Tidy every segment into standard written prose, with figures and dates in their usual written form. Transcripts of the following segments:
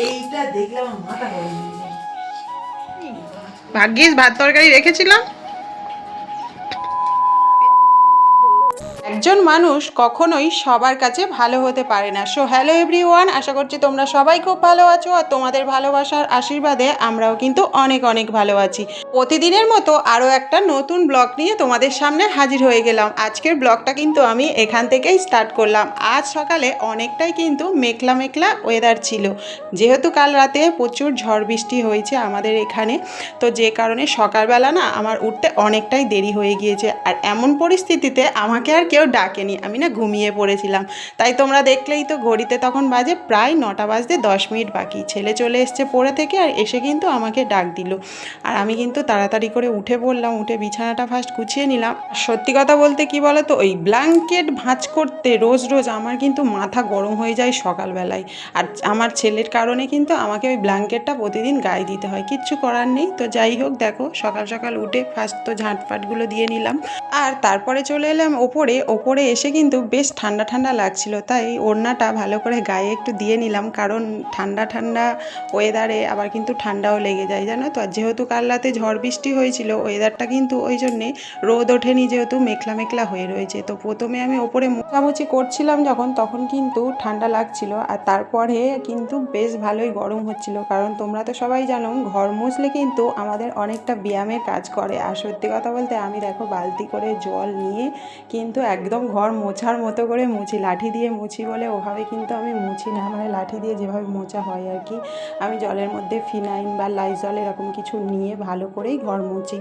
এইটা দেখলে আমার মাথা গরম হয়ে যায়। ভাগ্যিস ভাত তরকারি রেখেছিলাম। একজন মানুষ কখনোই সবার কাছে ভালো হতে পারে না। সো হ্যালো এভরিওয়ান, আশা করছি তোমরা সবাই খুব ভালো আছো আর তোমাদের ভালোবাসার আশীর্বাদে আমরাও কিন্তু অনেক অনেক ভালো আছি। প্রতিদিনের মতো আরও একটা নতুন ব্লগ নিয়ে তোমাদের সামনে হাজির হয়ে গেলাম। আজকের ব্লগটা কিন্তু আমি এখান থেকেই স্টার্ট করলাম। আজ সকালে অনেকটাই কিন্তু মেঘলা মেঘলা ওয়েদার ছিল, যেহেতু কাল রাতে প্রচুর ঝড় বৃষ্টি হয়েছে আমাদের এখানে, তো যে কারণে সকালবেলা না আমার উঠতে অনেকটাই দেরি হয়ে গিয়েছে। আর এমন পরিস্থিতিতে আমাকে আর কেউ ডাকেনি, আমি না ঘুমিয়ে পড়েছিলাম। তাই তোমরা দেখলেই তো, ঘড়িতে তখন বাজে প্রায় 9টা বাজতে 10 মিনিট বাকি। ছেলে চলে এসছে পড়ে থেকে আর এসে কিন্তু আমাকে ডাক দিল। আর আমি কিন্তু তাড়াতাড়ি করে উঠে পড়লাম, উঠে বিছানাটা ফার্স্ট গুছিয়ে নিলাম। সত্যি কথা বলতে কি বলো তো, ওই ব্ল্যাঙ্কেট ভাঁজ করতে রোজ রোজ আমার কিন্তু মাথা গরম হয়ে যায় সকালবেলায়। আর আমার ছেলের কারণে কিন্তু আমাকে ওই ব্ল্যাঙ্কেটটা প্রতিদিন গায়ে দিতে হয়, কিচ্ছু করার নেই। তো যাই হোক, দেখো সকাল সকাল উঠে ফার্স্ট তো ঝাঁটফাটগুলো দিয়ে নিলাম, আর তারপরে চলে এলাম ওপরে এসে কিন্তু বেশ ঠান্ডা ঠান্ডা লাগছিল, তাই ওড়নাটা ভালো করে গায়ে একটু দিয়ে নিলাম, কারণ ঠান্ডা ঠান্ডা ওয়েদারে আবার কিন্তু ঠান্ডাও লেগে যায় জানো তো। আর যেহেতু কাল রাতে ঝড় বৃষ্টি হয়েছিল, ওয়েদারটা কিন্তু ওই জন্যে রোদ ওঠেনি, যেহেতু মেঘলা মেঘলা হয়ে রয়েছে। তো প্রথমে আমি ওপরে মোছামুছি করছিলাম যখন, তখন কিন্তু ঠান্ডা লাগছিল, আর তারপরে কিন্তু বেশ ভালোই গরম হচ্ছিল, কারণ তোমরা তো সবাই জানো ঘর মুছলে কিন্তু আমাদের অনেকটা ব্যায়ামের কাজ করে। আর সত্যি কথা বলতে আমি দেখো বালতি করে জল নিয়ে কিন্তু একদম ঘর মোছার মতো করে মুছি, লাঠি দিয়ে মুছি বলে ওভাবে কিন্তু আমি মুছি না, মানে লাঠি দিয়ে যেভাবে মোছা হয় আর কি। আমি জলের মধ্যে ফিনাইল বা লাইজল এরকম কিছু নিয়ে ভালো করেই ঘর মুছি।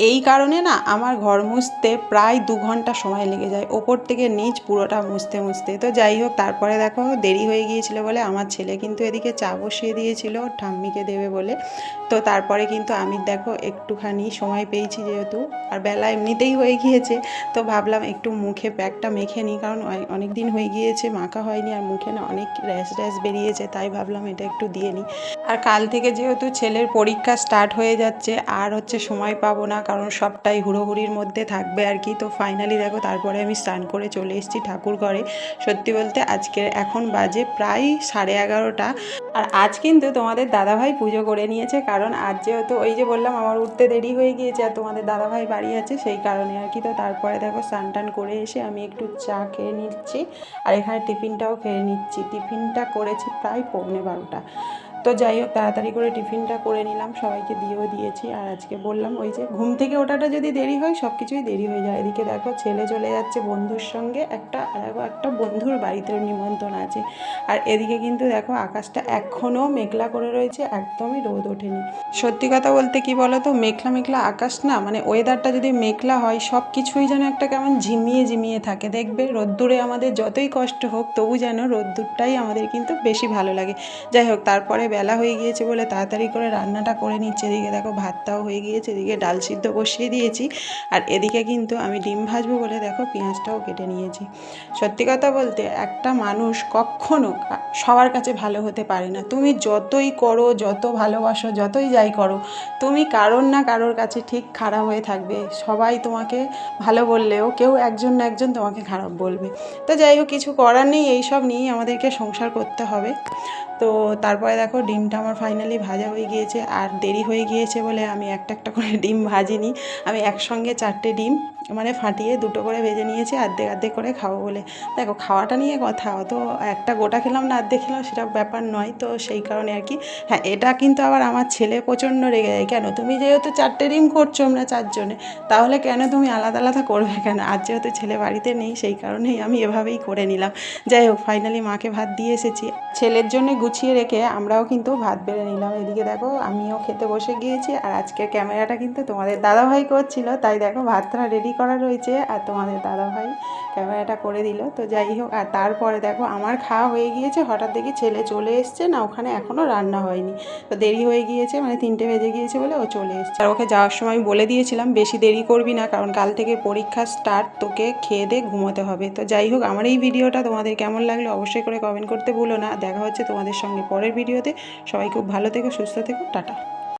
এই কারণে না আমার ঘর মুছতে প্রায় 2 ঘন্টা সময় লেগে যায়, ওপর থেকে নিচ পুরোটা মুছতে মুছতে। তো যাই হোক, তারপরে দেখো দেরি হয়ে গিয়েছিল বলে আমার ছেলে কিন্তু এদিকে চা বসিয়ে দিয়েছিল ঠাম্মিকে দেবে বলে। তো তারপরে কিন্তু আমি দেখো একটুখানি সময় পেয়েছি যেহেতু, আর বেলা এমনিতেই হয়ে গিয়েছে, তো ভাবলাম একটু মুখে প্যাকটা মেখে নিই, কারণ অনেক দিন হয়ে গিয়েছে মাখা হয়নি, আর মুখে না অনেক র্যাশ বেরিয়েছে, তাই ভাবলাম এটা একটু দিয়ে নিই। আর কাল থেকে যেহেতু ছেলের পরীক্ষা স্টার্ট হয়ে যাচ্ছে, আর সময় পাবো না, কারণ সবটাই হুড়োহুড়ির মধ্যে থাকবে আর কি। তো ফাইনালি দেখো তারপরে আমি স্নান করে চলে এসেছি ঠাকুর ঘরে। সত্যি বলতে আজকে এখন বাজে প্রায় 11:30। আর আজ কিন্তু তোমাদের দাদাভাই পুজো করে নিয়েছে, কারণ আজ যেহেতু ওই যে বললাম আমার উঠতে দেরি হয়ে গিয়েছে, আর তোমাদের দাদাভাই বাড়ি আছে সেই কারণে আর কি। তো তারপরে দেখো স্নান টান করে এসে আমি একটু চা খেয়ে নিচ্ছি, আর এখানে টিফিনটাও খেয়ে নিচ্ছি। টিফিনটা করেছি প্রায় 11:45। তো যাই হোক, তাড়াতাড়ি করে টিফিনটা করে নিলাম, সবাইকে দিয়েও দিয়েছি। আর আজকে বললাম ওই যে ঘুম থেকে ওঠাটা যদি দেরি হয় সব কিছুই দেরি হয়ে যায়। এদিকে দেখো ছেলে চলে যাচ্ছে বন্ধুর সঙ্গে, একটা বন্ধুর বাড়িতে নিমন্ত্রণ আছে। আর এদিকে কিন্তু দেখো আকাশটা এখনও মেঘলা করে রয়েছে, একদমই রোদ ওঠেনি। সত্যি কথা বলতে কি বলো তো, মেঘলা মেঘলা আকাশ না, মানে ওয়েদারটা যদি মেঘলা হয় সব কিছুই যেন একটা কেমন ঝিমিয়ে ঝিমিয়ে থাকে। দেখবে রোদ্দুরে আমাদের যতই কষ্ট হোক তবু যেন রোদ্দুরটাই আমাদের কিন্তু বেশি ভালো লাগে। যাই হোক, তারপরে বেলা হয়ে গিয়েছে বলে তাড়াতাড়ি করে রান্নাটা করে নিচ্ছে। এদিকে দেখো ভাতটাও হয়ে গিয়েছে, এদিকে ডাল সিদ্ধ বসিয়ে দিয়েছি, আর এদিকে কিন্তু আমি ডিম ভাজবো বলে দেখো পেঁয়াজটাও কেটে নিয়েছি। সত্যি কথা বলতে একটা মানুষ কখনো সবার কাছে ভালো হতে পারে না। তুমি যতই করো, যত ভালোবাসো, যতই যাই করো, তুমি কারোর না কারোর কাছে ঠিক খারাপ হয়ে থাকবে। সবাই তোমাকে ভালো বললেও কেউ একজন না একজন তোমাকে খারাপ বলবে। তো যাই হোক, কিছু করার নেই, এইসব নিয়েই আমাদেরকে সংসার করতে হবে। তো তারপরে দেখো ডিমটা আমার ফাইনালি ভাজা হয়ে গিয়েছে, আর দেরি হয়ে গিয়েছে বলে আমি একটা একটা করে ডিম ভাজিনি, আমি একসঙ্গে 4টে ডিম মানে ফাটিয়ে 2টো করে ভেজে নিয়েছি, অর্ধেক অর্ধেক করে খাবো বলে। দেখো খাওয়াটা নিয়ে কথা, তো একটা গোটা খেলাম না অর্ধেক খেলাম সেটা ব্যাপার নয়, তো সেই কারণে আর কি। হ্যাঁ, এটা কিন্তু আবার আমার ছেলে প্রচণ্ড রেগে যায়, কেন তুমি যেহেতু 4টে ডিম করছো আমরা 4জনে, তাহলে কেন তুমি আলাদা আলাদা করবে কেন? আর যেহেতু ছেলে বাড়িতে নেই সেই কারণেই আমি এভাবেই করে নিলাম। যাই হোক, ফাইনালি মাকে ভাত দিয়ে এসেছি, ছেলের জন্য গুছিয়ে রেখে আমরাও কিন্তু ভাত বেড়ে নিলাম। এদিকে দেখো আমিও খেতে বসে গিয়েছি, আর আজকের ক্যামেরাটা কিন্তু তোমাদের দাদাভাই করছিল, তাই দেখো ভাতটা রেডি করা রয়েছে আর তোমাদের দাদাভাই ক্যামেরাটা করে দিল। তো যাই হোক, আর তারপরে দেখো আমার খাওয়া হয়ে গিয়েছে, হঠাৎ দেখি ছেলে চলে এসছে, না ওখানে এখনও রান্না হয়নি, তো দেরি হয়ে গিয়েছে, মানে 3টে বেজে গিয়েছে বলে ও চলে এসছে। আর ওকে যাওয়ার সময় বলে দিয়েছিলাম বেশি দেরি করবি না, কারণ কাল থেকে পরীক্ষা স্টার্ট, তোকে খেয়ে দিয়ে ঘুমোতে হবে। তো যাই হোক, আমার এই ভিডিওটা তোমাদের কেমন লাগলো অবশ্যই করে কমেন্ট করতে ভুলো না। দেখা হচ্ছে তোমাদের সঙ্গে পরের ভিডিওতে। সবাই খুব ভালো থেকো, সুস্থ থেকো, টাটা।